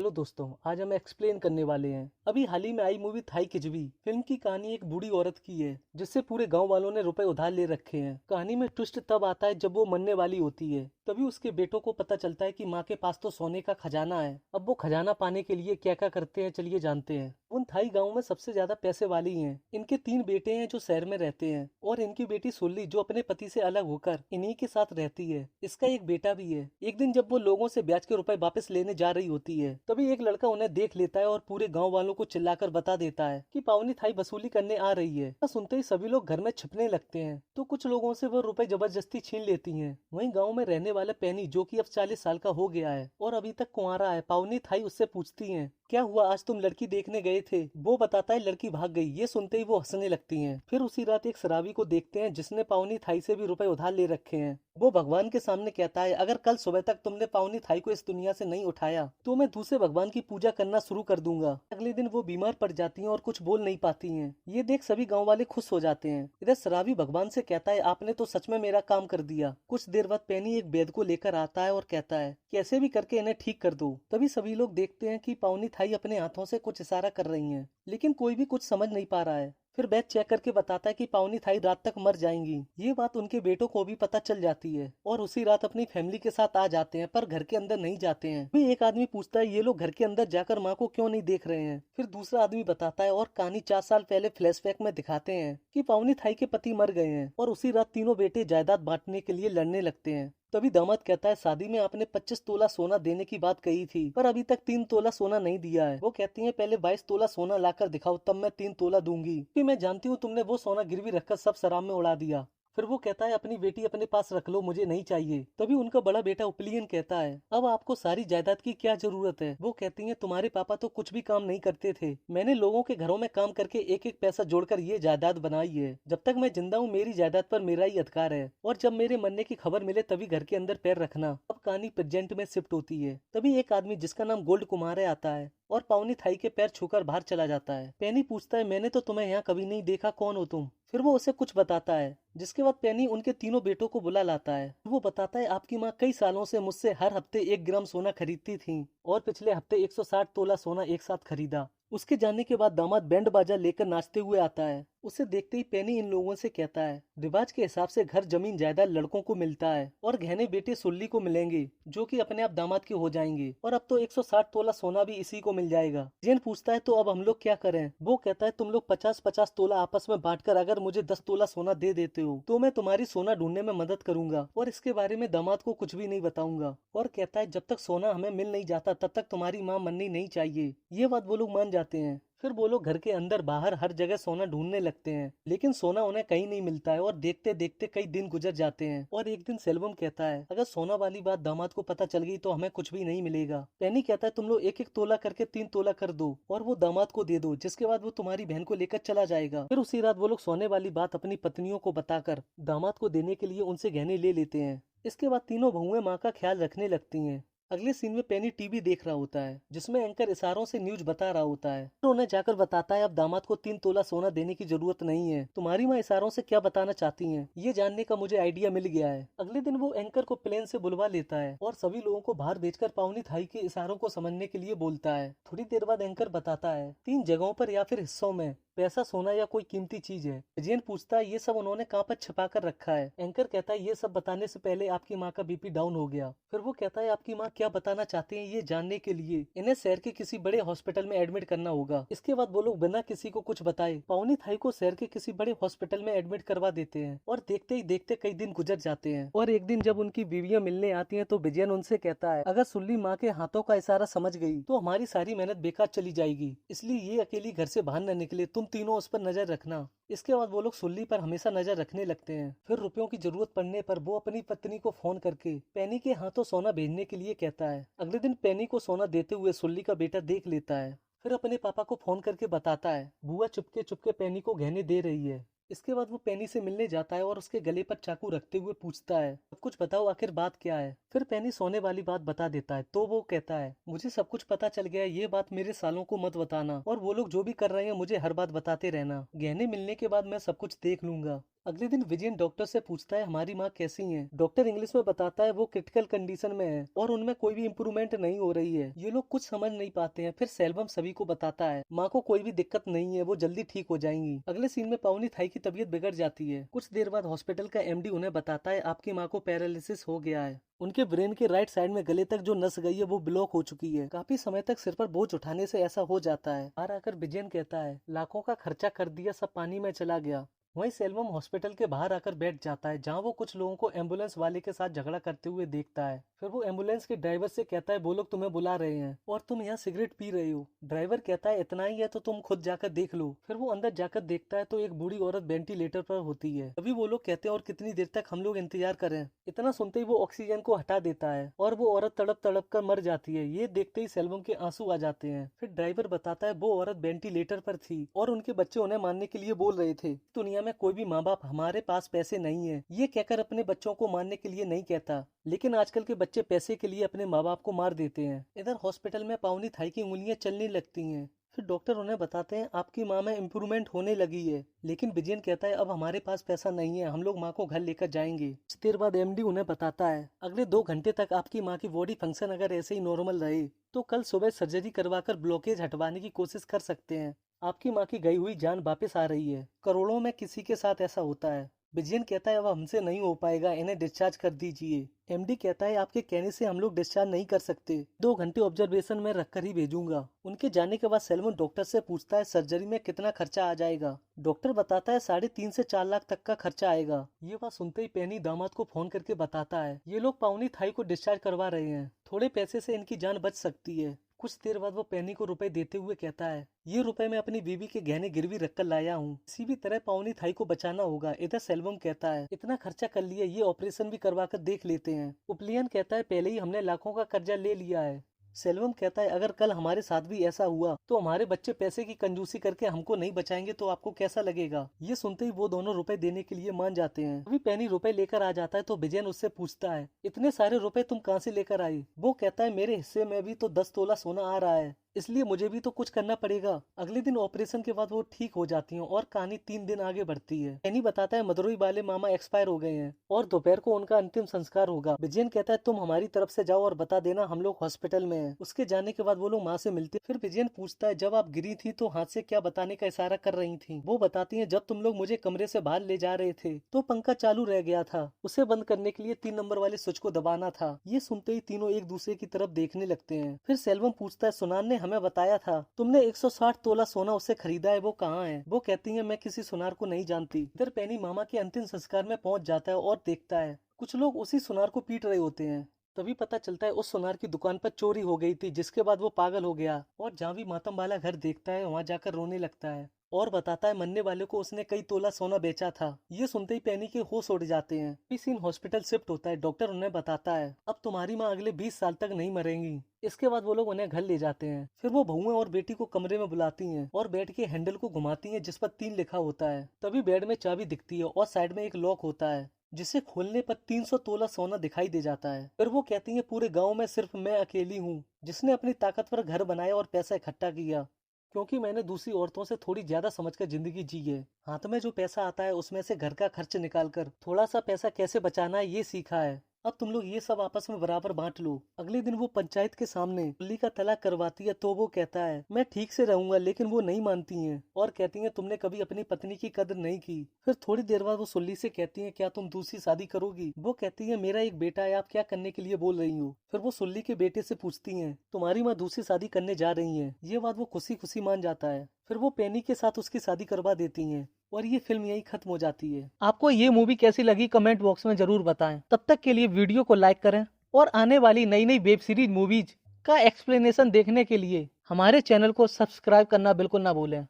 Hello दोस्तों, आज हम एक्सप्लेन करने वाले हैं अभी हाल ही में आई मूवी थाई किचवी। फिल्म की कहानी एक बूढ़ी औरत की है जिससे पूरे गांव वालों ने रुपए उधार ले रखे हैं। कहानी में ट्विस्ट तब आता है जब वो मरने वाली होती है। तभी उसके बेटों को पता चलता है कि माँ के पास तो सोने का खजाना है। अब वो खजाना पाने के लिए क्या क्या करते हैं, चलिए जानते हैं। उन थाई गाँव में सबसे ज्यादा पैसे वाली हैं। इनके 3 बेटे हैं जो शहर में रहते हैं और इनकी बेटी सुल्ली जो अपने पति से अलग होकर इन्हीं के साथ रहती है। इसका एक बेटा भी है। एक दिन जब वो लोगों से ब्याज के रुपए वापस लेने जा रही होती है तभी एक लड़का उन्हें देख लेता है और पूरे गांव वालों को चिल्लाकर बता देता है कि पावनी थाई वसूली करने आ रही है। सुनते ही सभी लोग घर में छिपने लगते हैं तो कुछ लोगों से वो रुपए जबरदस्ती छीन लेती हैं। वहीं गांव में रहने वाला पैनी जो कि अब 40 साल का हो गया है और अभी तक कुंवारा है, पावनी थाई उससे पूछती है क्या हुआ, आज तुम लड़की देखने गए थे। वो बताता है लड़की भाग गई। ये सुनते ही वो हंसने लगती हैं। फिर उसी रात एक शराबी को देखते हैं जिसने पावनी थाई से भी रुपए उधार ले रखे हैं। वो भगवान के सामने कहता है अगर कल सुबह तक तुमने पावनी थाई को इस दुनिया से नहीं उठाया तो मैं दूसरे भगवान की पूजा करना शुरू कर दूंगा। अगले दिन वो बीमार पड़ जाती हैं और कुछ बोल नहीं पाती हैं। ये देख सभी गांव वाले खुश हो जाते हैं। इधर शराबी भगवान से कहता है आपने तो सच में मेरा काम कर दिया। कुछ देर बाद पैनी एक वैद्य को लेकर आता है और कहता है कैसे भी करके इन्हें ठीक कर दो। तभी सभी लोग देखते हैं कि पावनी थाई अपने हाथों से कुछ इशारा कर रही हैं, लेकिन कोई भी कुछ समझ नहीं पा रहा है। फिर वैद्य चेक करके बताता है कि पावनी थाई रात तक मर जाएंगी। ये बात उनके बेटों को भी पता चल जाती है और उसी रात अपनी फैमिली के साथ आ जाते हैं, पर घर के अंदर नहीं जाते हैं। भी एक आदमी पूछता है ये लोग घर के अंदर जाकर माँ को क्यों नहीं देख रहे हैं। फिर दूसरा आदमी बताता है और कहानी 4 साल पहले फ्लैशबैक में दिखाते हैं कि पावनी थाई के पति मर गए हैं और उसी रात तीनों बेटे जायदाद बांटने के लिए लड़ने लगते हैं। तभी दामाद कहता है शादी में आपने 25 तोला सोना देने की बात कही थी पर अभी तक 3 तोला सोना नहीं दिया है। वो कहती है पहले 22 तोला सोना लाकर दिखाओ तब मैं 3 तोला दूंगी, कि मैं जानती हूँ तुमने वो सोना गिरवी रखकर सब शराब में उड़ा दिया। फिर वो कहता है अपनी बेटी अपने पास रख लो, मुझे नहीं चाहिए। तभी उनका बड़ा बेटा उपलियन कहता है अब आपको सारी जायदाद की क्या जरूरत है। वो कहती है तुम्हारे पापा तो कुछ भी काम नहीं करते थे, मैंने लोगों के घरों में काम करके एक एक पैसा जोड़कर ये जायदाद बनाई है। जब तक मैं जिंदा हूँ मेरी जायदाद पर मेरा ही अधिकार है और जब मेरे मरने की खबर मिले तभी घर के अंदर पैर रखना। अब कहानी प्रेजेंट में शिफ्ट होती है। तभी एक आदमी जिसका नाम गोल्ड कुमार है आता है और पावनी थाई के पैर छूकर बाहर चला जाता है। पैनी पूछता है मैंने तो तुम्हें यहाँ कभी नहीं देखा, कौन हो तुम। फिर वो उसे कुछ बताता है जिसके बाद पैनी उनके तीनों बेटों को बुला लाता है। वो बताता है आपकी माँ कई सालों से मुझसे हर हफ्ते 1 ग्राम सोना खरीदती थी और पिछले हफ्ते 160 तोला सोना एक साथ खरीदा। उसके जाने के बाद दामाद बैंड बाजा लेकर नाचते हुए आता है। उसे देखते ही पैनी इन लोगों से कहता है रिवाज के हिसाब से घर जमीन जायदाद लड़कों को मिलता है और गहने बेटे सुल्ली को मिलेंगे जो कि अपने आप दामाद के हो जाएंगे और अब तो 160 तोला सोना भी इसी को मिल जाएगा। जैन पूछता है तो अब हम लोग क्या करें। वो कहता है तुम लोग 50-50 तोला आपस में बांटकर अगर मुझे 10 तोला सोना दे देते हो तो मैं तुम्हारी सोना ढूंढने में मदद करूंगा और इसके बारे में दामाद को कुछ भी नहीं बताऊंगा। और कहता है जब तक सोना हमें मिल नहीं जाता तब तक तुम्हारी माँ मरनी नहीं चाहिए। ये बात वो लोग मान जाते हैं। फिर वो लोग घर के अंदर बाहर हर जगह सोना ढूंढने लगते हैं लेकिन सोना उन्हें कहीं नहीं मिलता है और देखते देखते कई दिन गुजर जाते हैं। और एक दिन सेल्वम कहता है अगर सोना वाली बात दामाद को पता चल गई तो हमें कुछ भी नहीं मिलेगा। पैनी कहता है तुम लोग एक एक तोला करके 3 तोला कर दो और वो दामाद को दे दो, जिसके बाद वो तुम्हारी बहन को लेकर चला जाएगा। फिर उसी रात वो लोग सोने वाली बात अपनी पत्नियों को बताकर दामाद को देने के लिए उनसे गहने ले लेते हैं। इसके बाद तीनों बहुएं माँ का ख्याल रखने लगती हैं। अगले सीन में पैनी टीवी देख रहा होता है जिसमें एंकर इशारों से न्यूज बता रहा होता है और उन्हें जाकर बताता है अब दामाद को 3 तोला सोना देने की जरूरत नहीं है, तुम्हारी माँ इशारों से क्या बताना चाहती हैं ये जानने का मुझे आइडिया मिल गया है। अगले दिन वो एंकर को प्लेन से बुलवा लेता है और सभी लोगों को बाहर भेजकर पावनी थाई के इशारों को समझने के लिए बोलता है। थोड़ी देर बाद एंकर बताता है 3 जगहों पर या फिर हिस्सों में पैसा, सोना या कोई कीमती चीज है। विजयन पूछता है ये सब उन्होंने कहाँ पर छिपा कर रखा है। एंकर कहता है ये सब बताने से पहले आपकी माँ का बीपी डाउन हो गया। फिर वो कहता है आपकी माँ क्या बताना चाहती है ये जानने के लिए इन्हें शहर के किसी बड़े हॉस्पिटल में एडमिट करना होगा। इसके बाद वो लोग बिना किसी को कुछ बताए पावनी थाई को शहर के किसी बड़े हॉस्पिटल में एडमिट करवा देते हैं और देखते ही देखते कई दिन गुजर जाते हैं। और एक दिन जब उनकी बीवियां मिलने आती हैं तो विजयन उनसे कहता है अगर सुल्ली माँ के हाथों का इशारा समझ गई तो हमारी सारी मेहनत बेकार चली जाएगी, इसलिए ये अकेली घर से बाहर न निकले, तुम तीनों उस पर नजर रखना। इसके बाद वो लोग सुल्ली पर हमेशा नजर रखने लगते हैं। फिर रुपयों की जरूरत पड़ने पर वो अपनी पत्नी को फोन करके पैनी के हाथों सोना भेजने के लिए कहता है। अगले दिन पैनी को सोना देते हुए सुल्ली का बेटा देख लेता है। फिर अपने पापा को फोन करके बताता है बुआ चुपके चुपके पैनी को गहने दे रही है। इसके बाद वो पैनी से मिलने जाता है और उसके गले पर चाकू रखते हुए पूछता है अब कुछ बताओ आखिर बात क्या है। फिर पैनी सोने वाली बात बता देता है तो वो कहता है मुझे सब कुछ पता चल गया है, ये बात मेरे सालों को मत बताना और वो लोग जो भी कर रहे हैं मुझे हर बात बताते रहना, गहने मिलने के बाद मैं सब कुछ देख लूंगा। अगले दिन विजयन डॉक्टर से पूछता है हमारी माँ कैसी है। डॉक्टर इंग्लिश में बताता है वो क्रिटिकल कंडीशन में है और उनमें कोई भी इम्प्रूवमेंट नहीं हो रही है। ये लोग कुछ समझ नहीं पाते हैं। फिर सेल्वम सभी को बताता है माँ को कोई भी दिक्कत नहीं है, वो जल्दी ठीक हो जाएंगी। अगले सीन में पावनी थाई की तबीयत बिगड़ जाती है। कुछ देर बाद हॉस्पिटल का एमडी उन्हें बताता है आपकी माँ को पैरालिसिस हो गया है। उनके ब्रेन के राइट साइड में गले तक जो नस गई है वो ब्लॉक हो चुकी है। काफी समय तक सिर पर बोझ उठाने से ऐसा हो जाता है। बाहर आकर विजयन कहता है लाखों का खर्चा कर दिया, सब पानी में चला गया। वहीं सेल्वम हॉस्पिटल के बाहर आकर बैठ जाता है जहां वो कुछ लोगों को एम्बुलेंस वाले के साथ झगड़ा करते हुए देखता है। फिर वो एम्बुलेंस के ड्राइवर से कहता है वो लोग तुम्हें बुला रहे हैं और तुम यहाँ सिगरेट पी रहे हो। ड्राइवर कहता है इतना ही है तो तुम खुद जाकर देख लो। फिर वो अंदर जाकर देखता है तो एक बूढ़ी औरत वेंटिलेटर पर होती है। तभी वो लोग कहते हैं और कितनी देर तक हम लोग इंतजार करें। इतना सुनते ही वो ऑक्सीजन को हटा देता है और वो औरत तड़प तड़प कर मर जाती है। ये देखते ही सेल्वम के आंसू आ जाते हैं। फिर ड्राइवर बताता है वो औरत वेंटिलेटर पर थी और उनके बच्चे उन्हें मारने के लिए बोल रहे थे। दुनिया में कोई भी माँ बाप हमारे पास पैसे नहीं है ये कहकर अपने बच्चों को मारने के लिए नहीं कहता, लेकिन आजकल के बच्चे पैसे के लिए अपने माँ बाप को मार देते हैं। इधर हॉस्पिटल में पावनी थाई की उंगलियां चलने लगती हैं। फिर डॉक्टर उन्हें बताते हैं आपकी माँ में इम्प्रूवमेंट होने लगी है, लेकिन विजयन कहता है अब हमारे पास पैसा नहीं है, हम लोग माँ को घर लेकर जाएंगे। कुछ देर बाद एमडी उन्हें बताता है अगले 2 घंटे तक आपकी माँ की बॉडी फंक्शन अगर ऐसे ही नॉर्मल रहे तो कल सुबह सर्जरी करवाकर ब्लॉकेज हटवाने की कोशिश कर सकते हैं। आपकी माँ की गई हुई जान वापस आ रही है। करोड़ों में किसी के साथ ऐसा होता है। विजयन कहता है अब हमसे नहीं हो पाएगा, इन्हें डिस्चार्ज कर दीजिए। एमडी कहता है आपके कहने से हम लोग डिस्चार्ज नहीं कर सकते, 2 घंटे ऑब्जर्वेशन में रखकर ही भेजूंगा। उनके जाने के बाद सेल्वन डॉक्टर से पूछता है सर्जरी में कितना खर्चा आ जाएगा। डॉक्टर बताता है 3.5 से 4 लाख तक का खर्चा आएगा। ये बात सुनते ही पेनी दामाद को फोन करके बताता है ये लोग पावनी थाई को डिस्चार्ज करवा रहे हैं, थोड़े पैसे से इनकी जान बच सकती है। कुछ देर बाद वो पेनी को रुपए देते हुए कहता है ये रुपए मैं अपनी बीवी के गहने गिरवी रखकर लाया हूँ, किसी भी तरह पावनी थाई को बचाना होगा। इधर सेल्वम कहता है इतना खर्चा कर लिया, ये ऑपरेशन भी करवा कर देख लेते हैं। उपलियन कहता है पहले ही हमने लाखों का कर्जा ले लिया है। सेल्वम कहता है अगर कल हमारे साथ भी ऐसा हुआ तो हमारे बच्चे पैसे की कंजूसी करके हमको नहीं बचाएंगे तो आपको कैसा लगेगा। ये सुनते ही वो दोनों रुपए देने के लिए मान जाते हैं। अभी पेनी रुपए लेकर आ जाता है तो विजयन उससे पूछता है इतने सारे रुपए तुम कहाँ से लेकर आई। वो कहता है मेरे हिस्से में भी तो 10 तोला सोना आ रहा है, इसलिए मुझे भी तो कुछ करना पड़ेगा। अगले दिन ऑपरेशन के बाद वो ठीक हो जाती हैं और कहानी 3 दिन आगे बढ़ती है। पेनी बताता है मदुरई वाले मामा एक्सपायर हो गए हैं और दोपहर को उनका अंतिम संस्कार होगा। विजयन कहता है तुम हमारी तरफ से जाओ और बता देना हम लोग हॉस्पिटल में हैं। उसके जाने के बाद वो लोग माँ से मिलते। फिर विजयन पूछता है जब आप गिरी थी तो हाथ से क्या बताने का इशारा कर रही थी। वो बताती है जब तुम लोग मुझे कमरे से बाहर ले जा रहे थे तो पंखा चालू रह गया था, उसे बंद करने के लिए 3 नंबर वाले स्विच को दबाना था। ये सुनते ही तीनों एक दूसरे की तरफ देखने लगते हैं। फिर सेल्वम पूछता है सुनार ने हमें बताया था तुमने 160 तोला सोना उससे खरीदा है, वो कहाँ है। वो कहती है मैं किसी सुनार को नहीं जानती। इधर पेनी मामा के अंतिम संस्कार में पहुंच जाता है और देखता है कुछ लोग उसी सुनार को पीट रहे होते हैं। तभी पता चलता है उस सुनार की दुकान पर चोरी हो गई थी, जिसके बाद वो पागल हो गया और जहाँ भी मातम वाला घर देखता है वहाँ जाकर रोने लगता है और बताता है मरने वाले को उसने कई तोला सोना बेचा था। ये सुनते ही पेनी के होश उड़ जाते हैं। इस सीन हॉस्पिटल शिफ्ट होता है। डॉक्टर उन्हें बताता है अब तुम्हारी माँ अगले 20 साल तक नहीं मरेंगी। इसके बाद वो लोग उन्हें घर ले जाते हैं। फिर वो बहुएं और बेटी को कमरे में बुलाती हैं और बेड के हैंडल को घुमाती हैं जिस पर 3 लिखा होता है। तभी बेड में चाबी दिखती है और साइड में एक लॉक होता है जिसे खोलने पर 300 तोला सोना दिखाई दे जाता है। फिर वो कहती है पूरे गाँव में सिर्फ मैं अकेली हूँ जिसने अपनी ताकत पर घर बनाया और पैसा इकट्ठा किया, क्योंकि मैंने दूसरी औरतों से थोड़ी ज्यादा समझकर जिंदगी जी है। हाथ में जो पैसा आता है उसमें से घर का खर्च निकालकर थोड़ा सा पैसा कैसे बचाना है ये सीखा है। अब तुम लोग ये सब आपस में बराबर बांट लो। अगले दिन वो पंचायत के सामने सुल्ली का तलाक करवाती है तो वो कहता है मैं ठीक से रहूंगा, लेकिन वो नहीं मानती हैं और कहती हैं तुमने कभी अपनी पत्नी की कदर नहीं की। फिर थोड़ी देर बाद वो सुल्ली से कहती हैं क्या तुम दूसरी शादी करोगी। वो कहती है मेरा एक बेटा है, आप क्या करने के लिए बोल रही हो। फिर वो सुल्ली के बेटे से पूछती है तुम्हारी माँ दूसरी शादी करने जा रही है। ये बात वो खुशी खुशी मान जाता है। फिर वो पेनी के साथ उसकी शादी करवा देती हैं और ये फिल्म यही खत्म हो जाती है। आपको ये मूवी कैसी लगी कमेंट बॉक्स में जरूर बताएं। तब तक के लिए वीडियो को लाइक करें और आने वाली नई नई वेब सीरीज मूवीज का एक्सप्लेनेशन देखने के लिए हमारे चैनल को सब्सक्राइब करना बिल्कुल ना भूलें।